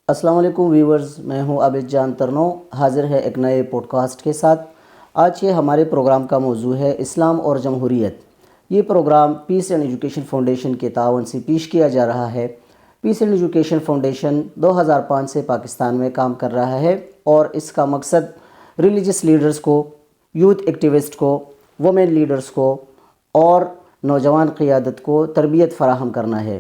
السلام علیکم ویورز، میں ہوں عابد جان ترنو، حاضر ہے ایک نئے پوڈ کاسٹ کے ساتھ۔ آج کے ہمارے پروگرام کا موضوع ہے اسلام اور جمہوریت۔ یہ program peace and education foundation کے تعاون سے پیش کیا جا رہا ہے۔ پیس اینڈ ایجوکیشن فاؤنڈیشن 2005 سے پاکستان میں کام کر رہا ہے اور اس کا مقصد ریلیجس لیڈرز کو، یوتھ ایکٹیوسٹ کو، وومن لیڈرز کو اور نوجوان قیادت کو تربیت فراہم کرنا ہے۔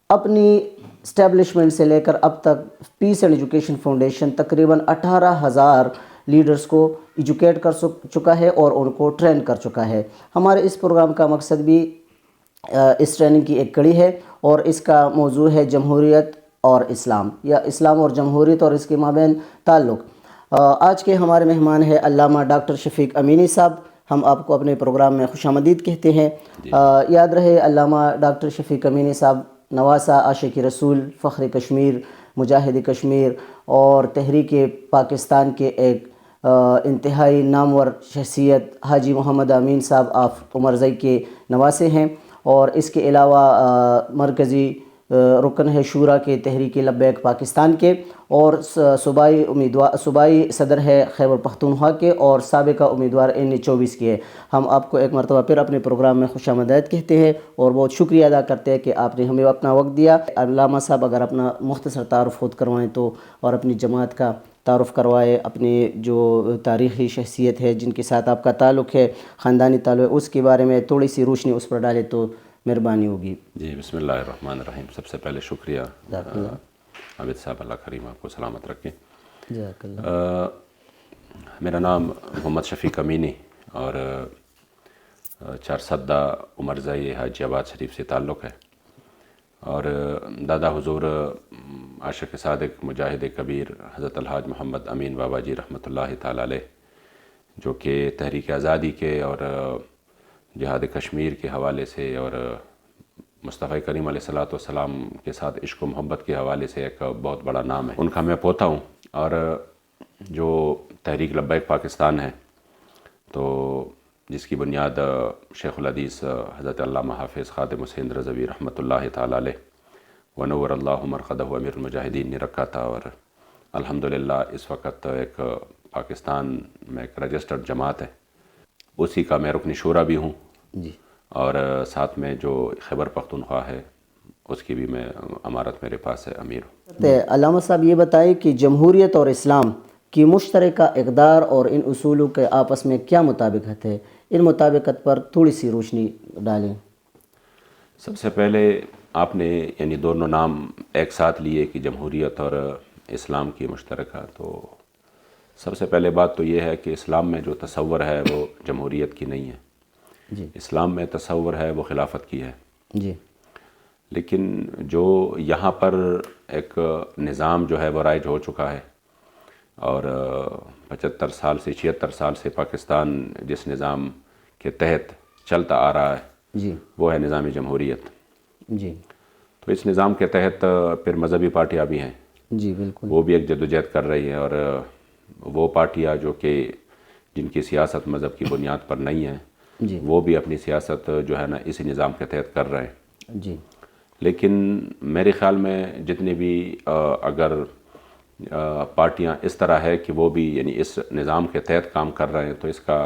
اپنی اسٹیبلشمنٹ سے لے کر اب تک پیس اینڈ ایجوکیشن فاؤنڈیشن تقریباً 18,000 لیڈرز کو ایجوکیٹ کر چکا ہے اور ان کو ٹرین کر چکا ہے۔ ہمارے اس پروگرام کا مقصد بھی اس ٹریننگ کی ایک کڑی ہے اور اس کا موضوع ہے جمہوریت اور اسلام، یا اسلام اور جمہوریت اور اس کے مابین تعلق۔ آج کے ہمارے مہمان ہیں علامہ ڈاکٹر شفیق امینی صاحب۔ ہم آپ کو اپنے پروگرام میں خوش آمدید کہتے ہیں۔ یاد رہے علامہ ڈاکٹر شفیق امینی صاحب نواسہ عاشق رسول، فخر کشمیر، مجاہد کشمیر اور تحریک پاکستان کے ایک انتہائی نامور شخصیت حاجی محمد امین صاحب آف عمرزئی کے نواسے ہیں، اور اس کے علاوہ مرکزی رکن ہے شورا کے تحریک لبیک پاکستان کے، اور صوبائی صدر ہے خیبر پختونخوا کے، اور سابقہ امیدوار N24 کے۔ ہم آپ کو ایک مرتبہ پھر اپنے پروگرام میں خوش آمدید کہتے ہیں اور بہت شکریہ ادا کرتے ہیں کہ آپ نے ہمیں اپنا وقت دیا۔ علامہ صاحب اگر اپنا مختصر تعارف خود کروائیں تو، اور اپنی جماعت کا تعارف کروائے، اپنی جو تاریخی شخصیت ہے جن کے ساتھ آپ کا تعلق ہے، خاندانی تعلق ہے، اس کے بارے میں تھوڑی سی روشنی اس پر ڈالے تو مہربانی ہوگی۔ جی، بسم اللہ الرحمن الرحیم۔ سب سے پہلے شکریہ عابد صاحب، اللہ کریم آپ کو سلامت رکھیں۔ جزاک اللہ۔ میرا نام محمد شفیق امینی اور چارسدہ عمرزئی حاجی آباد شریف سے تعلق ہے، اور دادا حضور عاشق صادق مجاہد کبیر حضرت الحاج محمد امین بابا جی رحمۃ اللہ تعالی علیہ، جو کہ تحریک آزادی کے اور جہاد کشمیر کے حوالے سے اور مصطفیٰ کریم علیہ السلام کے ساتھ عشق و محبت کے حوالے سے ایک بہت بڑا نام ہے، ان کا میں پوتا ہوں۔ اور جو تحریک لبیک پاکستان ہے، تو جس کی بنیاد شیخ الحدیث حضرت علامہ حافظ خادم حسین رضوی رحمۃ اللہ تعالی علیہ ونور اللہ مرقدہ امیر المجاہدین نے رکھا تھا، اور الحمدللہ اس وقت ایک پاکستان میں ایک رجسٹرڈ جماعت ہے، اسی کا میں رکن شورا بھی ہوں جی، اور ساتھ میں جو خیبر پختونخوا ہے اس کی بھی میں امارت میرے پاس ہے، امیر ہوں۔ علامہ صاحب یہ بتائیں کہ جمہوریت اور اسلام کی مشترکہ اقدار اور ان اصولوں کے آپس میں کیا مطابقت ہے؟ ان مطابقت پر تھوڑی سی روشنی ڈالیں۔ سب سے پہلے آپ نے یعنی دونوں نام ایک ساتھ لیے کہ جمہوریت اور اسلام کی مشترکہ، تو سب سے پہلے بات تو یہ ہے کہ اسلام میں جو تصور ہے وہ جمہوریت کی نہیں ہے، جی، اسلام میں تصور ہے وہ خلافت کی ہے۔ جی، لیکن جو یہاں پر ایک نظام جو ہے وہ رائج ہو چکا ہے، اور 75 سال سے 76 سال سے پاکستان جس نظام کے تحت چلتا آ رہا ہے جی، وہ ہے نظام جمہوریت۔ جی، تو اس نظام کے تحت پھر مذہبی پارٹیاں بھی ہیں، جی، بالکل، وہ بھی ایک جدوجہد کر رہی ہیں، اور وہ پارٹیاں جو کہ جن کی سیاست مذہب کی بنیاد پر نہیں ہے، جی، وہ بھی اپنی سیاست جو ہے نا اسی نظام کے تحت کر رہے ہیں۔ جی، لیکن میرے خیال میں جتنی بھی اگر پارٹیاں اس طرح ہے کہ وہ بھی یعنی اس نظام کے تحت کام کر رہے ہیں، تو اس کا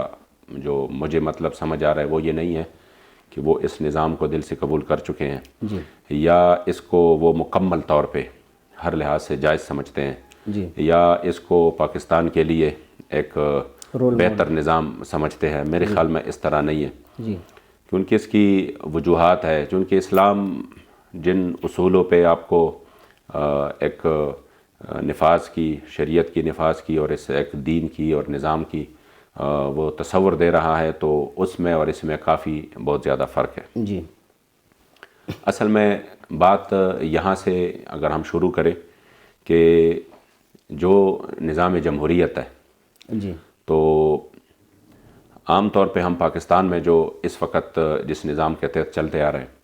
جو مجھے مطلب سمجھ آ رہا ہے وہ یہ نہیں ہے کہ وہ اس نظام کو دل سے قبول کر چکے ہیں، جی، یا اس کو وہ مکمل طور پہ ہر لحاظ سے جائز سمجھتے ہیں، جی، یا اس کو پاکستان کے لیے ایک بہتر نظام سمجھتے ہیں۔ میرے خیال میں اس طرح نہیں ہے، جی، کیونکہ اس کی وجوہات ہے، چونکہ اسلام جن اصولوں پہ آپ کو ایک نفاذ کی، شریعت کی نفاذ کی اور اس ایک دین کی اور نظام کی وہ تصور دے رہا ہے، تو اس میں اور اس میں کافی بہت زیادہ فرق ہے۔ جی، اصل میں بات یہاں سے اگر ہم شروع کریں کہ جو نظام جمہوریت ہے، جی، تو عام طور پہ ہم پاکستان میں جو اس وقت جس نظام کے تحت چلتے آ رہے ہیں،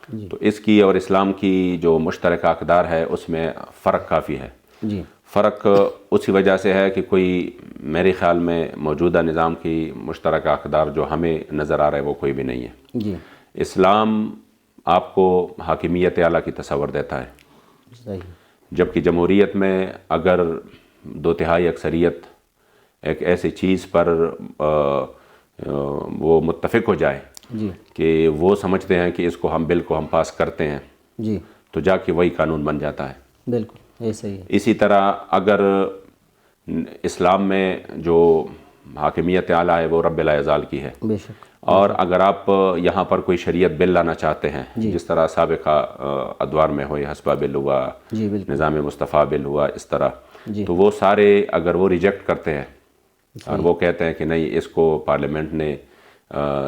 جی، تو اس کی اور اسلام کی جو مشترکہ اقدار ہے اس میں فرق کافی ہے۔ جی، فرق اسی وجہ سے ہے کہ کوئی میرے خیال میں موجودہ نظام کی مشترکہ اقدار جو ہمیں نظر آ رہا ہے وہ کوئی بھی نہیں ہے۔ جی، اسلام آپ کو حاکمیت اعلیٰ کی تصور دیتا ہے، صحیح، جبکہ جمہوریت میں اگر 2/3 اکثریت ایک ایسی چیز پر وہ متفق ہو جائے جی کہ وہ سمجھتے ہیں کہ اس کو بل کو ہم پاس کرتے ہیں جی تو جا کے وہی قانون بن جاتا ہے۔ بالکل یہ صحیح ہے۔ اسی طرح اگر اسلام میں جو حاکمیت اعلیٰ ہے وہ رب لا یزال کی ہے، بے شک۔ اور اگر آپ یہاں پر کوئی شریعت بل لانا چاہتے ہیں جس طرح سابقہ ادوار میں ہوئے، حسبہ بل ہوا، جی بالکل نظام مصطفیٰ بل ہوا، اس طرح، جی تو وہ سارے اگر وہ ریجیکٹ کرتے ہیں اور وہ کہتے ہیں کہ نہیں اس کو پارلیمنٹ نے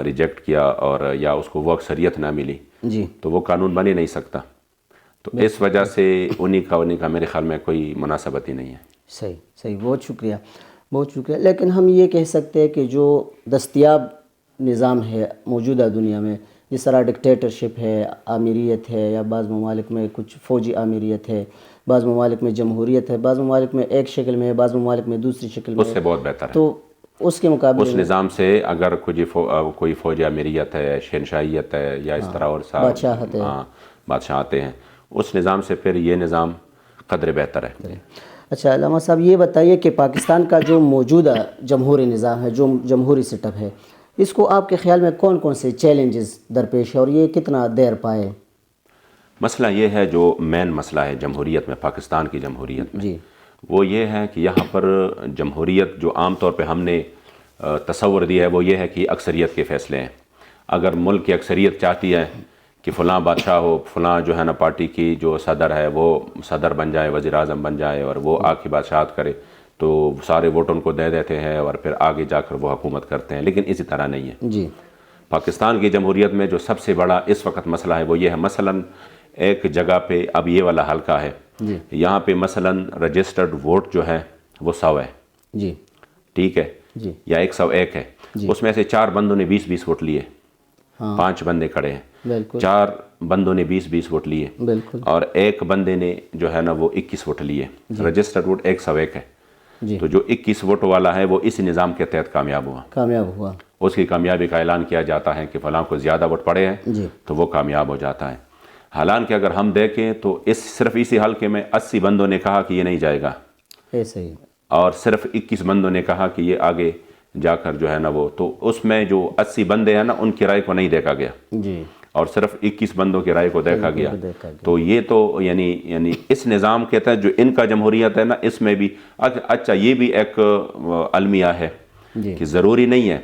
ریجیکٹ کیا اور یا اس کو وہ اکثریت نہ ملی جی تو وہ قانون بن ہی نہیں سکتا، تو اس وجہ سے انہی کا میرے خیال میں کوئی مناسبت ہی نہیں ہے۔ صحیح صحیح، بہت شکریہ بہت شکریہ۔ لیکن ہم یہ کہہ سکتے ہیں کہ جو دستیاب نظام ہے موجودہ دنیا میں، جس طرح ڈکٹیٹرشپ ہے، آمیریت ہے، یا بعض ممالک میں کچھ فوجی آمیریت ہے، بعض ممالک میں جمہوریت ہے، بعض ممالک میں ایک شکل میں ہے، بعض ممالک میں دوسری شکل میں اس سے بہت بہتر ہے۔ تو اس کے مقابلے اس نظام سے اگر کوئی فوجی امیریت ہے، شہنشاہیت ہے، یا اس طرح اور بادشاہت ہے، بادشاہتے ہیں، اس نظام سے پھر یہ نظام قدر بہتر ہے۔ اچھا علامہ صاحب یہ بتائیے کہ پاکستان کا جو موجودہ جمہوری نظام ہے، جو جمہوری سیٹ اپ ہے، اس کو آپ کے خیال میں کون کون سے چیلنجز درپیش ہے اور یہ کتنا دیر پائے؟ مسئلہ یہ ہے، جو مین مسئلہ ہے جمہوریت میں، پاکستان کی جمہوریت میں، جی وہ یہ ہے کہ یہاں پر جمہوریت جو عام طور پہ ہم نے تصور دیا ہے وہ یہ ہے کہ اکثریت کے فیصلے ہیں۔ اگر ملک کی اکثریت چاہتی ہے کہ فلاں بادشاہ ہو، فلاں جو ہے نا پارٹی کی جو صدر ہے وہ صدر بن جائے، وزیر اعظم بن جائے اور وہ آ کے بادشاہت کرے، تو سارے ووٹ ان کو دے دیتے ہیں اور پھر آگے جا کر وہ حکومت کرتے ہیں، لیکن اسی طرح نہیں ہے۔ جی پاکستان کی جمہوریت میں جو سب سے بڑا اس وقت مسئلہ ہے وہ یہ ہے، مثلاً ایک جگہ پہ اب یہ والا حلقہ ہے، جی یہاں پہ مثلاً رجسٹرڈ ووٹ جو ہے وہ 100 ہے، جی ٹھیک ہے، جی یا 101 ہے، اس میں سے 4 بندوں نے 20-20 ووٹ لیے، ہاں 5 بندے کھڑے ہیں، بالکل 4 بندوں نے 20-20 ووٹ لیے بالکل اور ایک بندے نے جو ہے نا وہ 21 ووٹ لیے، رجسٹرڈ ووٹ 101 ہے، جی تو جو 21 ووٹ والا ہے وہ اس نظام کے تحت کامیاب ہوا، کامیاب ہوا، اس کی کامیابی کا اعلان کیا جاتا ہے کہ فلاں کو زیادہ ووٹ پڑے ہیں جی تو وہ کامیاب ہو جاتا ہے۔ حالانکہ اگر ہم دیکھیں تو صرف اسی حلقے میں 80 بندوں نے کہا کہ یہ نہیں جائے گا ایسے ہی، اور صرف 21 بندوں نے کہا کہ یہ آگے جا کر جو ہے نا وہ، تو اس میں جو 80 بندے ہیں نا ان کی رائے کو نہیں دیکھا گیا جی اور صرف 21 بندوں کی رائے کو دیکھا گیا، دیکھا گیا۔ تو یہ تو یعنی اس نظام کے تحت جو ان کا جمہوریت ہے نا، اس میں بھی اچھا یہ بھی ایک المیہ ہے جی کہ ضروری نہیں ہے،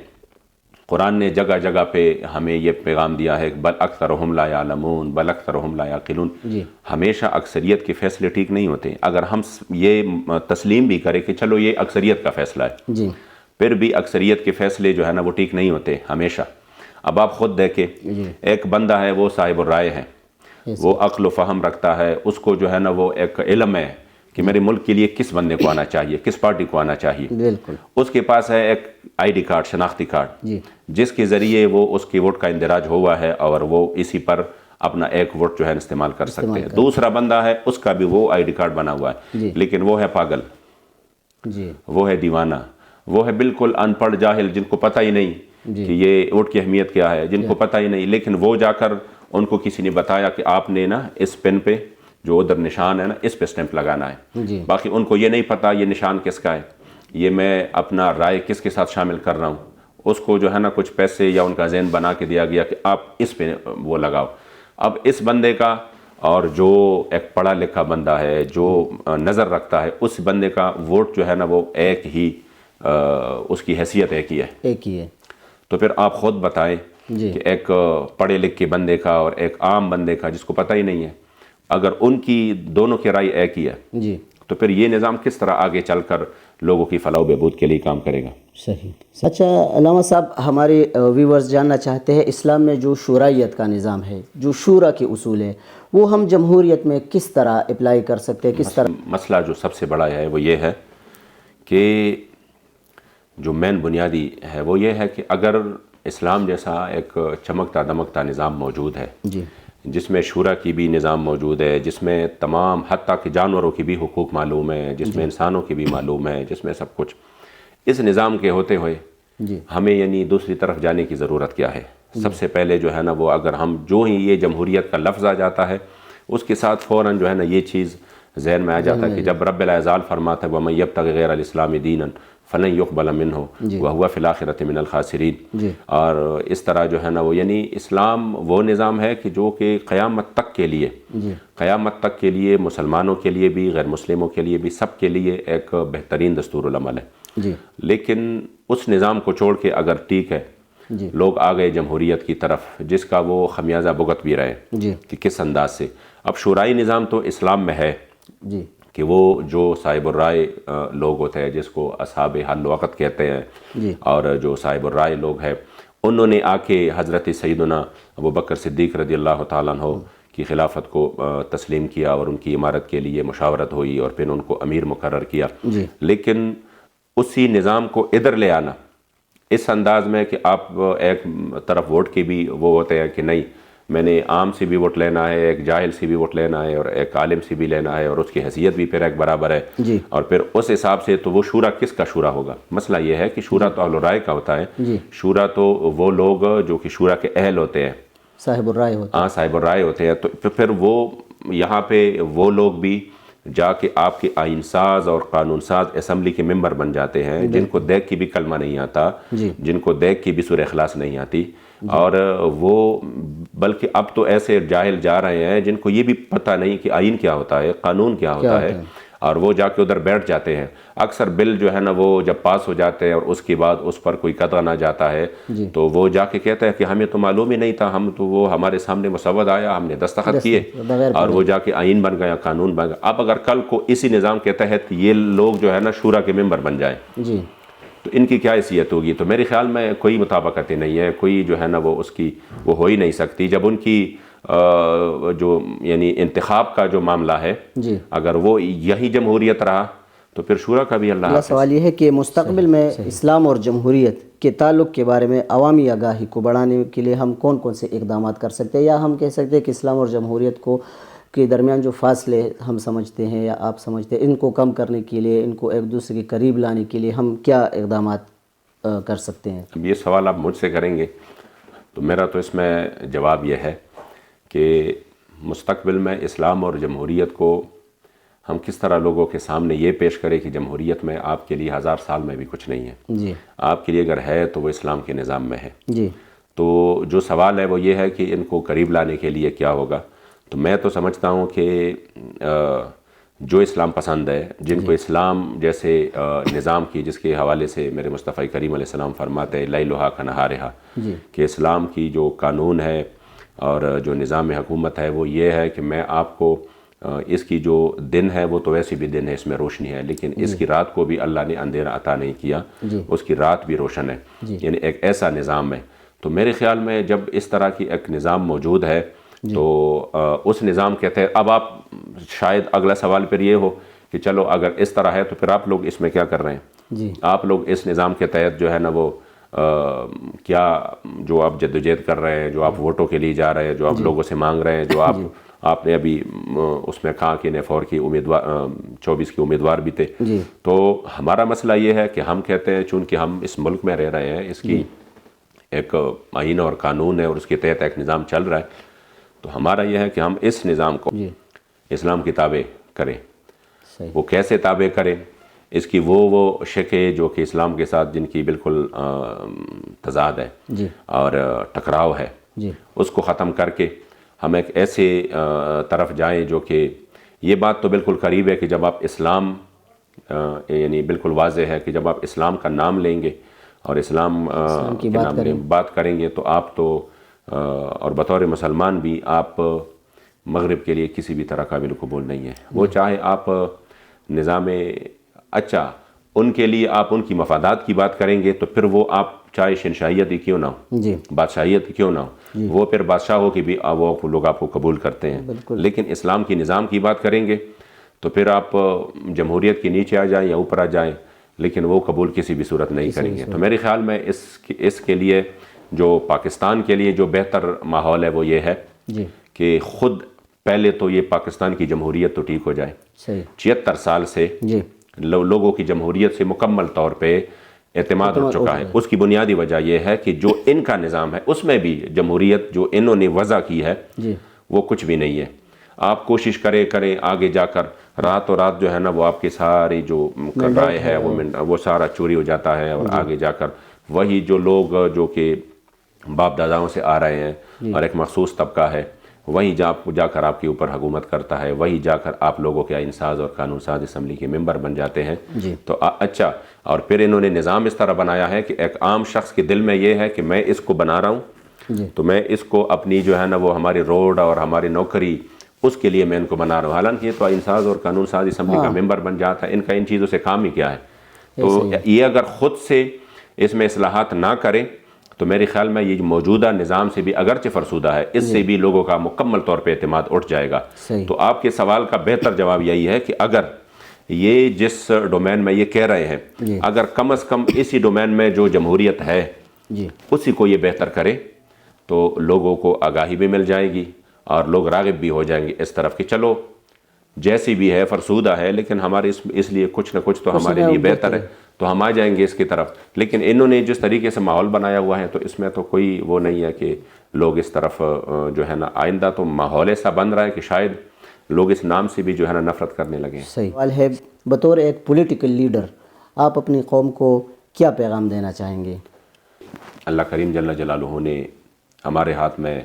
قرآن نے جگہ جگہ پہ ہمیں یہ پیغام دیا ہے بل اکثرہم لا یعلمون بل اکثرہم لا یعقلون، جی ہمیشہ اکثریت کے فیصلے ٹھیک نہیں ہوتے۔ اگر ہم یہ تسلیم بھی کریں کہ چلو یہ اکثریت کا فیصلہ ہے، جی پھر بھی اکثریت کے فیصلے جو ہے نا وہ ٹھیک نہیں ہوتے ہمیشہ۔ اب آپ خود دیکھیں، ایک بندہ ہے وہ صاحب الرائے ہے، وہ عقل و فہم رکھتا ہے، اس کو جو ہے نا وہ ایک علم ہے کہ میرے ملک کے لیے کس بندے کو آنا چاہیے، کس پارٹی کو آنا چاہیے، بالکل اس کے پاس ہے ایک آئی ڈی کارڈ، شناختی کارڈ، جی جس کے ذریعے وہ اس کی ووٹ کا اندراج ہوا ہے اور وہ اسی پر اپنا ایک ووٹ جو ہے استعمال کر سکتے ہیں۔ دوسرا بندہ ہے، اس کا بھی وہ آئی ڈی کارڈ بنا ہوا ہے، لیکن وہ ہے پاگل، جی وہ ہے دیوانہ، وہ ہے بالکل ان پڑھ جاہل، جن کو پتہ ہی نہیں کہ یہ ووٹ کی اہمیت کیا ہے، جن کو پتہ ہی نہیں، لیکن وہ جا کر ان کو کسی نے بتایا کہ آپ نے نا اس پین پہ جو ادھر نشان ہے نا اس پہ اسٹیمپ لگانا ہے، جی باقی ان کو یہ نہیں پتہ یہ نشان کس کا ہے، یہ میں اپنا رائے کس کے ساتھ شامل کر رہا ہوں۔ اس کو جو ہے نا کچھ پیسے یا ان کا ذہن بنا کے دیا گیا کہ آپ اس پہ وہ لگاؤ۔ اب اس بندے کا اور جو ایک پڑھا لکھا بندہ ہے جو نظر رکھتا ہے، اس بندے کا ووٹ جو ہے نا وہ ایک ہی، اس کی حیثیت ایک ہی ہے، ایک ہی ہے، تو پھر آپ خود بتائیں جی کہ ایک پڑھے لکھے بندے کا اور ایک عام بندے کا جس کو پتہ ہی نہیں ہے، اگر ان کی دونوں کی رائے ایک ہی ہے جی تو پھر یہ نظام کس طرح آگے چل کر لوگوں کی فلاح و بہبود کے لیے کام کرے گا؟ صحیح۔ اچھا علامہ صاحب، ہمارے ویورز جاننا چاہتے ہیں اسلام میں جو شورائیت کا نظام ہے، جو شورا کے اصول ہے، وہ ہم جمہوریت میں کس طرح اپلائی کر سکتے ہیں، کس طرح؟ مسئلہ جو سب سے بڑا ہے وہ یہ ہے کہ جو مین بنیادی ہے وہ یہ ہے کہ اگر اسلام جیسا ایک چمکتا دمکتا نظام موجود ہے، جی جس میں شورا کی بھی نظام موجود ہے، جس میں تمام حتیٰ کہ جانوروں کی بھی حقوق معلوم ہے، جس میں انسانوں کی بھی معلوم ہے، جس میں سب کچھ، اس نظام کے ہوتے ہوئے جی ہمیں یعنی دوسری طرف جانے کی ضرورت کیا ہے؟ سب سے پہلے جو ہے نا وہ اگر ہم جو ہی یہ جمہوریت کا لفظ آ جاتا ہے اس کے ساتھ فوراً جو ہے نا یہ چیز ذہن میں آ جاتا ہے کہ جب رب العزال فرماتا ہے وَمَن يَبْتَغِ غَيْرَ الْإِسْلَامِ دِينًا فَلَن يُقْبَلَ مِنْهُ وَهُوَ فِي الْآخِرَةِ مِنَ الْخَاسِرِينَ۔ اور اس طرح جو ہے نا وہ یعنی اسلام وہ نظام ہے کہ جو کہ قیامت تک کے لیے قیامت تک کے لیے مسلمانوں کے لیے بھی غیر مسلموں کے لیے بھی سب کے لیے ایک بہترین دستور العمل ہے۔ لیکن اس نظام کو چھوڑ کے اگر ٹھیک ہے لوگ آ گئے جمہوریت کی طرف جس کا وہ خمیازہ بھگت بھی رہے کہ کس انداز سے۔ اب شورائی نظام تو اسلام میں ہے کہ وہ جو صاحب الرائے لوگ ہوتے ہیں جس کو اصحاب حل وقت کہتے ہیں، اور جو صاحب الرائے لوگ ہیں انہوں نے آ کے حضرت سیدنا ابوبکر صدیق رضی اللہ تعالیٰ عنہ کی خلافت کو تسلیم کیا اور ان کی امارت کے لیے مشاورت ہوئی اور پھر ان کو امیر مقرر کیا۔ لیکن اسی نظام کو ادھر لے آنا اس انداز میں کہ آپ ایک طرف ووٹ کی بھی وہ ہوتے ہیں کہ نہیں میں نے عام سے بھی ووٹ لینا ہے، ایک جاہل سے بھی ووٹ لینا ہے اور ایک عالم سے بھی لینا ہے، اور اس کی حیثیت بھی پھر ایک برابر ہے، اور پھر اس حساب سے تو وہ شورا کس کا شورا ہوگا؟ مسئلہ یہ ہے کہ شورا تو اہل رائے کا ہوتا ہے، شورا تو وہ لوگ جو کہ شورا کے اہل ہوتے ہیں، صاحب الرائے ہوتے ہیں، صاحب الرائے ہوتے ہیں، تو پھر وہ یہاں پہ وہ لوگ بھی جا کے آپ کے آئین ساز اور قانون ساز اسمبلی کے ممبر بن جاتے ہیں، جن کو دیکھ کے بھی کلمہ نہیں آتا، جن کو دیکھ کے بھی سورہ اخلاص نہیں آتی، اور وہ بلکہ اب تو ایسے جاہل جا رہے ہیں جن کو یہ بھی پتہ نہیں کہ آئین کیا ہوتا ہے، قانون کیا ہوتا ہے، اور وہ جا کے ادھر بیٹھ جاتے ہیں۔ اکثر بل جو ہے نا وہ جب پاس ہو جاتے ہیں اور اس کے بعد اس پر کوئی قطع نہ جاتا ہے تو وہ جا کے کہتا ہے کہ ہمیں تو معلوم ہی نہیں تھا، ہم تو وہ ہمارے سامنے مسود آیا، ہم نے دستخط کیے اور وہ جا کے آئین بن گیا، قانون بن گیا۔ اب اگر کل کو اسی نظام کے تحت یہ لوگ جو ہے نا شورا کے ممبر بن جائیں تو ان کی کیا حیثیت ہوگی؟ تو میرے خیال میں کوئی مطابقت نہیں ہے، کوئی جو ہے نا وہ اس کی وہ ہو ہی نہیں سکتی۔ جب ان کی جو یعنی انتخاب کا جو معاملہ ہے اگر وہ یہی جمہوریت رہا تو پھر شورا کا بھی اللہ سوال یہ ہے کہ مستقبل میں اسلام اور جمہوریت کے تعلق کے بارے میں عوامی آگاہی کو بڑھانے کے لیے ہم کون کون سے اقدامات کر سکتے ہیں، یا ہم کہہ سکتے ہیں کہ اسلام اور جمہوریت کو کے درمیان جو فاصلے ہم سمجھتے ہیں یا آپ سمجھتے ہیں ان کو کم کرنے کے لیے، ان کو ایک دوسرے کے قریب لانے کے لیے ہم کیا اقدامات کر سکتے ہیں؟ اب یہ سوال آپ مجھ سے کریں گے تو میرا تو اس میں جواب یہ ہے کہ مستقبل میں اسلام اور جمہوریت کو ہم کس طرح لوگوں کے سامنے یہ پیش کریں کہ جمہوریت میں آپ کے لیے 1000 سال میں بھی کچھ نہیں ہے، آپ کے لیے اگر ہے تو وہ اسلام کے نظام میں ہے۔ تو جو سوال ہے وہ یہ ہے کہ ان کو قریب لانے کے لیے کیا ہوگا؟ تو میں تو سمجھتا ہوں کہ جو اسلام پسند ہے، جن کو اسلام جیسے نظام کی جس کے حوالے سے میرے مصطفی کریم علیہ السلام فرماتے ہیں لیلھا کنہارھا، کہ اسلام کی جو قانون ہے اور جو نظام حکومت ہے وہ یہ ہے کہ میں آپ کو اس کی جو دن ہے وہ تو ویسی بھی دن ہے، اس میں روشنی ہے، لیکن اس کی رات کو بھی اللہ نے اندھیرا عطا نہیں کیا، اس کی رات بھی روشن ہے، یعنی ایک ایسا نظام ہے۔ تو میرے خیال میں جب اس طرح کی ایک نظام موجود ہے تو اس نظام کے تحت اب آپ شاید اگلا سوال پھر یہ ہو کہ چلو اگر اس طرح ہے تو پھر آپ لوگ اس میں کیا کر رہے ہیں؟ آپ لوگ اس نظام کے تحت جو ہے نا وہ کیا جو آپ جدوجہد کر رہے ہیں، جو آپ ووٹوں کے لیے جا رہے ہیں، جو آپ لوگوں سے مانگ رہے ہیں، جو آپ نے ابھی اس میں کہا کہ نیفور کی امیدوار 24 کی امیدوار بھی تھے، تو ہمارا مسئلہ یہ ہے کہ ہم کہتے ہیں چونکہ ہم اس ملک میں رہ رہے ہیں، اس کی ایک آئین اور قانون ہے اور اس کے تحت ایک نظام چل رہا ہے، تو ہمارا یہ ہے کہ ہم اس نظام کو اسلام کی تابع کریں۔ وہ کیسے تابع کریں؟ اس کی وہ شکیں جو کہ اسلام کے ساتھ جن کی بالکل تضاد ہے اور ٹکراؤ ہے، اس کو ختم کر کے ہم ایک ایسے طرف جائیں جو کہ یہ بات تو بالکل قریب ہے کہ جب آپ اسلام یعنی بالکل واضح ہے کہ جب آپ اسلام کا نام لیں گے اور اسلام کے نام میں بات کریں گے تو آپ تو اور بطور مسلمان بھی آپ مغرب کے لیے کسی بھی طرح قابل قبول نہیں ہے۔ وہ چاہے آپ نظام اچھا ان کے لیے آپ ان کی مفادات کی بات کریں گے تو پھر وہ آپ چاہے شنشاہیت ہی کیوں نہ ہو، بادشاہیت ہی کیوں نہ ہو، وہ پھر بادشاہوں کی بھی وہ لوگ آپ کو قبول کرتے ہیں، لیکن اسلام کی نظام کی بات کریں گے تو پھر آپ جمہوریت کے نیچے آ جائیں یا اوپر آ جائیں لیکن وہ قبول کسی بھی صورت نہیں کریں گے۔ تو میرے خیال میں اس کے لیے جو پاکستان کے لیے جو بہتر ماحول ہے وہ یہ ہے کہ خود پہلے تو یہ پاکستان کی جمہوریت تو ٹھیک ہو جائے۔ 76 سال سے لوگوں کی جمہوریت سے مکمل طور پہ اعتماد ہو چکا ہے۔ اس کی بنیادی وجہ یہ ہے کہ جو ان کا نظام ہے اس میں بھی جمہوریت جو انہوں نے وضع کی ہے وہ کچھ بھی نہیں ہے۔ آپ کوشش کریں آگے جا کر راتوں رات جو ہے نا وہ آپ کی ساری جو رائے ہے وہ سارا چوری ہو جاتا ہے، اور آگے جا کر وہی جو لوگ جو کہ باپ داداؤں سے آ رہے ہیں اور ایک مخصوص طبقہ ہے، وہیں جا کر آپ کے اوپر حکومت کرتا ہے، وہی جا کر آپ لوگوں کے آئین ساز اور قانون ساز اسمبلی کے ممبر بن جاتے ہیں۔ تو اچھا، اور پھر انہوں نے نظام اس طرح بنایا ہے کہ ایک عام شخص کے دل میں یہ ہے کہ میں اس کو بنا رہا ہوں، تو میں اس کو اپنی جو ہے نا وہ ہماری روڈ اور ہماری نوکری اس کے لیے میں ان کو بنا رہا ہوں، حالانکہ یہ تو آئین ساز اور قانون ساز اسمبلی کا ممبر بن جاتا ہے، ان کا ان چیزوں سے کام ہی کیا ہے؟ تو یہ اگر خود سے اس میں اصلاحات نہ کریں تو میرے خیال میں یہ موجودہ نظام سے بھی اگرچہ فرسودہ ہے، اس سے بھی لوگوں کا مکمل طور پہ اعتماد اٹھ جائے گا۔ تو آپ کے سوال کا بہتر جواب یہی ہے کہ اگر یہ جس ڈومین میں یہ کہہ رہے ہیں، اگر کم از کم اسی ڈومین میں جو جمہوریت ہے اسی کو یہ بہتر کرے تو لوگوں کو آگاہی بھی مل جائے گی اور لوگ راغب بھی ہو جائیں گے اس طرف کہ چلو جیسی بھی ہے فرسودہ ہے لیکن ہمارے اس لیے کچھ نہ کچھ تو ہمارے لیے بہتر ہے، تو ہم آ جائیں گے اس کی طرف۔ لیکن انہوں نے جس طریقے سے ماحول بنایا ہوا ہے تو اس میں تو کوئی وہ نہیں ہے کہ لوگ اس طرف جو ہے نا، آئندہ تو ماحول ایسا بن رہا ہے کہ شاید لوگ اس نام سے بھی جو ہے نا نفرت کرنے لگے۔ صحیح سوال ہے، بطور ایک پولیٹیکل لیڈر آپ اپنی قوم کو کیا پیغام دینا چاہیں گے؟ اللہ کریم جل جلالہ نے ہمارے ہاتھ میں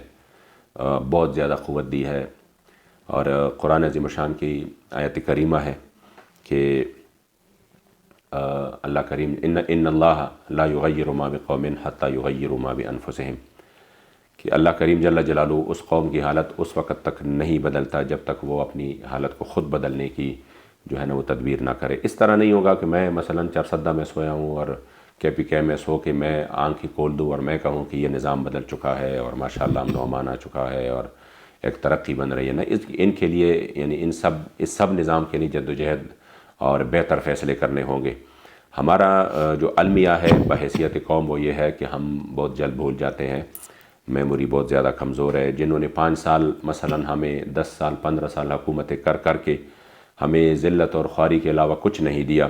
بہت زیادہ قوت دی ہے، اور قرآن عظیم الشان کی آیت کریمہ ہے کہ اللہ کریم ان اللہ لا یغیر ما بقوم حتی یغیروا ما بانفسہم، کہ اللہ کریم جل جلالہ اس قوم کی حالت اس وقت تک نہیں بدلتا جب تک وہ اپنی حالت کو خود بدلنے کی جو ہے نا وہ تدبیر نہ کرے۔ اس طرح نہیں ہوگا کہ میں مثلا چارسدہ میں سویا ہوں اور KPK میں سو کے میں آنکھ کھول دوں اور میں کہوں کہ یہ نظام بدل چکا ہے اور ماشاءاللہ امن و امان آ چکا ہے اور ایک ترقی بن رہی ہے۔ نا ان کے لیے یعنی اس سب نظام کے لیے جدوجہد اور بہتر فیصلے کرنے ہوں گے۔ ہمارا جو المیہ ہے بحیثیت قوم وہ یہ ہے کہ ہم بہت جلد بھول جاتے ہیں، میموری بہت زیادہ کمزور ہے۔ جنہوں نے 5 سال مثلا ہمیں 10 سال 15 سال حکومتیں کر کے ہمیں ذلت اور خواری کے علاوہ کچھ نہیں دیا،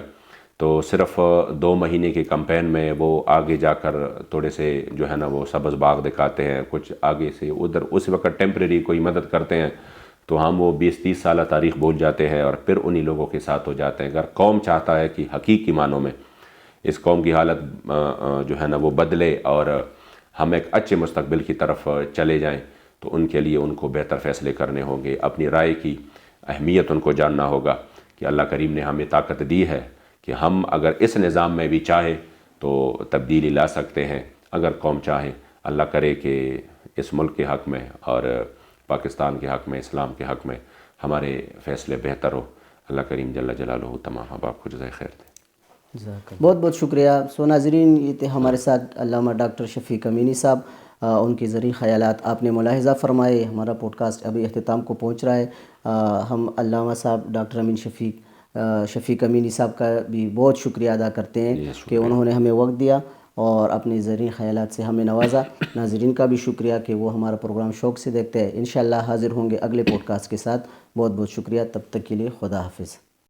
تو صرف 2 مہینے کے کمپین میں وہ آگے جا کر تھوڑے سے جو ہے نا وہ سبز باغ دکھاتے ہیں، کچھ آگے سے ادھر اس وقت ٹیمپریری کوئی مدد کرتے ہیں، تو ہم وہ 20-30 سالہ تاریخ بھول جاتے ہیں اور پھر انہی لوگوں کے ساتھ ہو جاتے ہیں۔ اگر قوم چاہتا ہے کہ حقیقی معنوں میں اس قوم کی حالت جو ہے نا وہ بدلے اور ہم ایک اچھے مستقبل کی طرف چلے جائیں، تو ان کے لیے ان کو بہتر فیصلے کرنے ہوں گے، اپنی رائے کی اہمیت ان کو جاننا ہوگا کہ اللہ کریم نے ہمیں طاقت دی ہے کہ ہم اگر اس نظام میں بھی چاہیں تو تبدیلی لا سکتے ہیں، اگر قوم چاہے۔ اللہ کرے کہ اس ملک کے حق میں اور پاکستان کے حق میں، اسلام کے حق میں ہمارے فیصلے بہتر ہو۔ اللہ کریم جل جلالہ تمام احباب کو جزائے خیر دے۔ بہت بہت شکریہ۔ سو ناظرین، یہ تھے ہمارے ساتھ علامہ ڈاکٹر شفیق امینی صاحب، ان کے ذریعے خیالات آپ نے ملاحظہ فرمائے۔ ہمارا پوڈ کاسٹ ابھی اختتام کو پہنچ رہا ہے۔ ہم علامہ صاحب ڈاکٹر امین شفیق امینی صاحب کا بھی بہت شکریہ ادا کرتے ہیں کہ انہوں نے ہمیں وقت دیا اور اپنے ذریعے خیالات سے ہمیں نوازا۔ ناظرین کا بھی شکریہ کہ وہ ہمارا پروگرام شوق سے دیکھتے ہیں۔ انشاءاللہ حاضر ہوں گے اگلے پوڈ کاسٹ کے ساتھ۔ بہت بہت شکریہ، تب تک کے لیے خدا حافظ۔